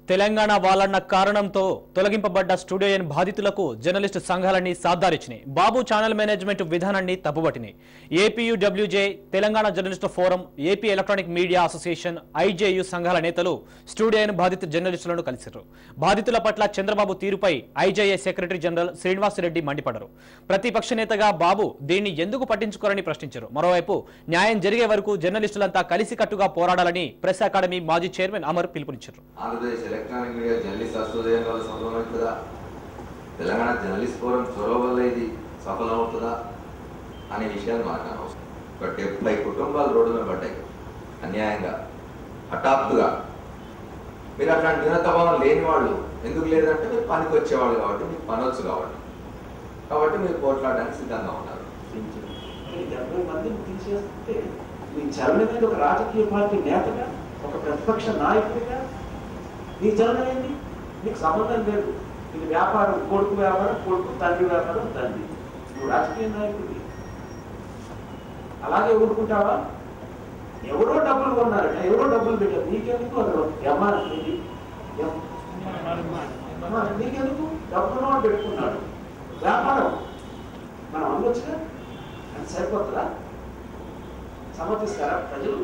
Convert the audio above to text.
తెలంగాణ వాళ్ళన్న కారణంతో తొలగింపబడ్డ స్టూడియోయన్ బాధితులకు జర్నలిస్టు సంఘాలన్నీ సాధారిచ్చినాయి. బాబు ఛానల్ మేనేజ్మెంట్ విధానాన్ని తప్పుబట్టినాయి. APUWJ, Telangana journalist forum, AP electronic media association, IJU సంఘాల నేతలు స్టూడియోయన్ బాధిత జర్నలిస్టులను కలిశారు. బాధితుల పట్ల చంద్రబాబు తీరుపై ఐజేఏ సెక్రటరీ జనరల్ శ్రీనివాసరెడ్డి మండిపడ్డారు. ప్రతిపక్ష నేతగా బాబు దీన్ని ఎందుకు పట్టించుకోరని ప్రశ్నించారు. మరోవైపు న్యాయం జరిగే వరకు జర్నలిస్టులంతా కలిసికట్టుగా పోరాడాలని ప్రెస్ అకాడమీ మాజీ చైర్మన్ అమర్ పిలుపునిచ్చారు. ఎలక్ట్రానిక్ మీడియా జర్నలిస్ట్ అసోసియేషన్ వల్ల సఫలమవుతుందా? తెలంగాణ జర్నలిస్ట్ ఫోరం చొరవ వల్ల ఇది సఫలమవుతుందా అనే విషయాలు మనకు అనవసరం. ఒక 70 కుటుంబాలు రోడ్డు మీద పడ్డాయి అన్యాయంగా, హఠాత్తుగా. మీరు అట్లాంటి న్యూనతభావం లేని వాళ్ళు ఎందుకు లేదంటే మీరు పనికి వచ్చేవాళ్ళు కాబట్టి, మీకు పనొచ్చు కాబట్టి మీరు పోట్లాడడానికి సిద్ధంగా ఉన్నారు. 70 మందిని తీసేస్తే మీ చలన మీద ఒక రాజకీయ పార్టీ నేతగా, ఒక ప్రతిపక్ష నాయకుడిగా నీ చలనం ఏంటి? నీకు సంబంధం లేదు. ఇది వ్యాపారం, కొడుకు వ్యాపారం, కొడుకు, తండ్రి వ్యాపారం, తండ్రి. నువ్వు రాజకీయ నాయకుడివి. అలాగే ఊరుకుంటావా? ఎవరో డబ్బులు కొన్నారట, ఎవరో డబ్బులు పెట్టారు, నీకెందుకు? అసలు నీకెందుకు? డబ్బులు పెట్టుకున్నాడు, వ్యాపారం. మనం అనవచ్చుగా? అది సరిపోతుందా? సమర్థిస్తారా ప్రజలు?